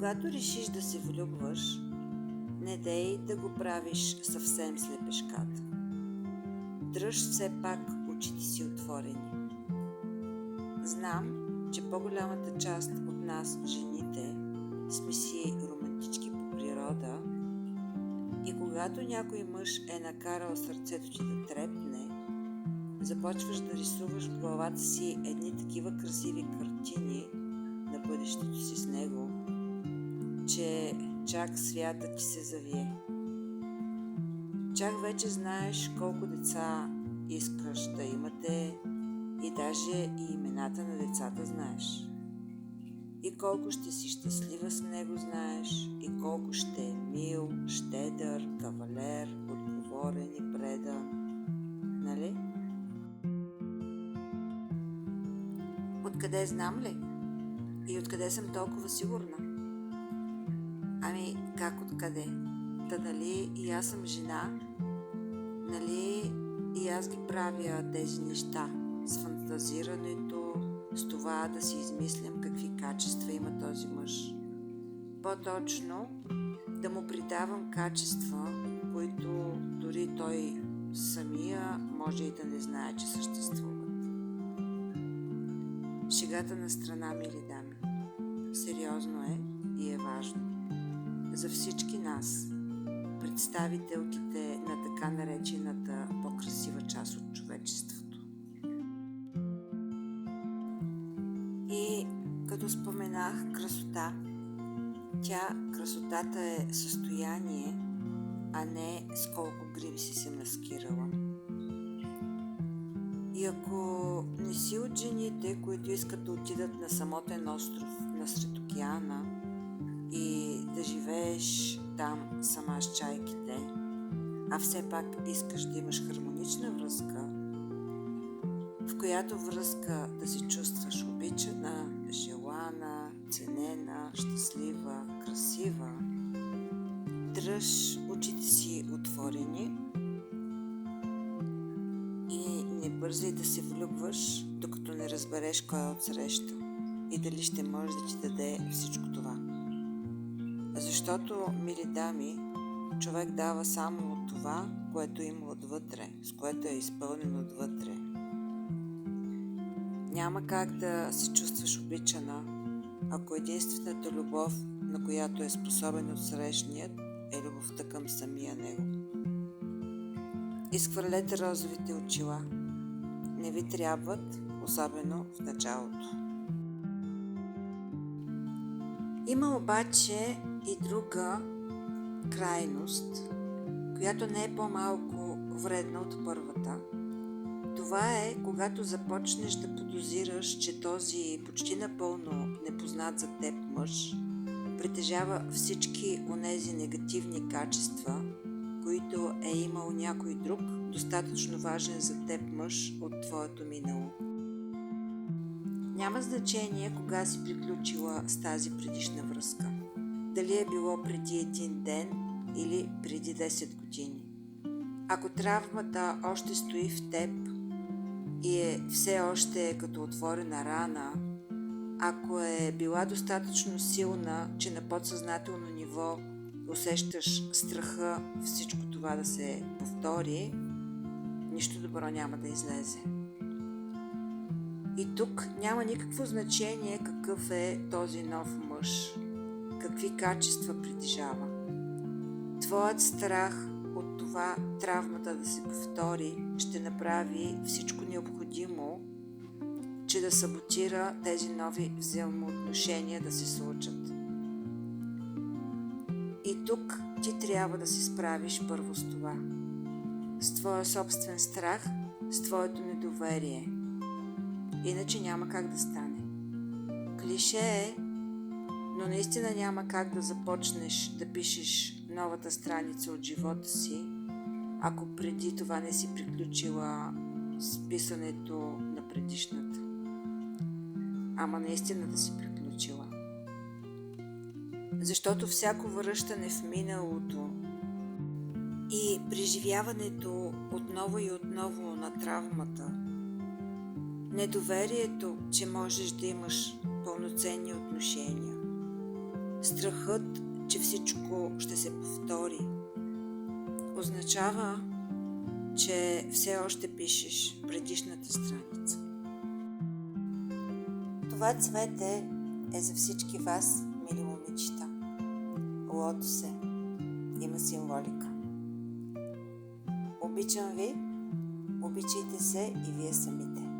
когато решиш да се влюбваш, не дей да го правиш съвсем слепешката. Дръж все пак очите си отворени. Знам, че по-голямата част от нас, жените, сме си романтички по природа и когато някой мъж е накарал сърцето ти да трепне, започваш да рисуваш в главата си едни такива красиви картини на бъдещето си с него, че чак свята ти се завие. Чак вече знаеш колко деца искаш да имате и даже и имената на децата знаеш. И колко ще си щастлива с него знаеш, и колко ще е мил, щедър, кавалер, отговорен и предан. Нали? Откъде знам ли? И откъде съм толкова сигурна? Ами, как откъде? Та нали и аз съм жена? Нали и аз ги правя тези неща? С фантазирането, с това да си измислям какви качества има този мъж. По-точно да му придавам качества, които дори той самия може и да не знае, че съществуват. Шегата на страна, мили дами. Сериозно е и е важно. За всички нас, представителките на така наречената по-красива част от човечеството. И като споменах красота, красотата е състояние, а не с колко гриби си се маскирала. И ако не си от жените, които искат да отидат на самотен остров насред океана и да живееш там сама с чайките, а все пак искаш да имаш хармонична връзка, в която връзка да се чувстваш обичана, желана, ценена, щастлива, красива, дръж очите си отворени и не бързай да се влюбваш, докато не разбереш кой е отсреща и дали ще може да ти даде всичко това. Защото, мили дами, човек дава само от това, което има отвътре, с което е изпълнен отвътре. Няма как да се чувстваш обичана, ако единствената любов, на която е способен отсрещният, е любовта към самия него. Изхвърлете розовите очила. Не ви трябват, особено в началото. Има обаче и друга крайност, която не е по-малко вредна от първата. Това е, когато започнеш да подозираш, че този почти напълно непознат за теб мъж притежава всички онези негативни качества, които е имал някой друг, достатъчно важен за теб мъж от твоето минало. Няма значение кога си приключила с тази предишна връзка. Дали е било преди един ден или преди 10 години. Ако травмата още стои в теб и е все още като отворена рана, ако е била достатъчно силна, че на подсъзнателно ниво усещаш страха всичко това да се повтори, нищо добро няма да излезе. И тук няма никакво значение какъв е този нов мъж, какви качества притежава. Твоят страх от това травмата да се повтори ще направи всичко необходимо, че да саботира тези нови взаимоотношения да се случат. И тук ти трябва да се справиш първо с това. С твоя собствен страх, с твоето недоверие. Иначе няма как да стане. Клише е, но наистина няма как да започнеш да пишеш новата страница от живота си, ако преди това не си приключила с писането на предишната. Ама наистина да си приключила. Защото всяко връщане в миналото и преживяването отново и отново на травмата, недоверието, че можеш да имаш пълноценни отношения, Страхът, че всичко ще се повтори, означава, че все още пишеш предишната страница. Това цвете е за всички вас, мили момичета. Лотос е. Има символика. Обичам ви, обичайте се и вие самите.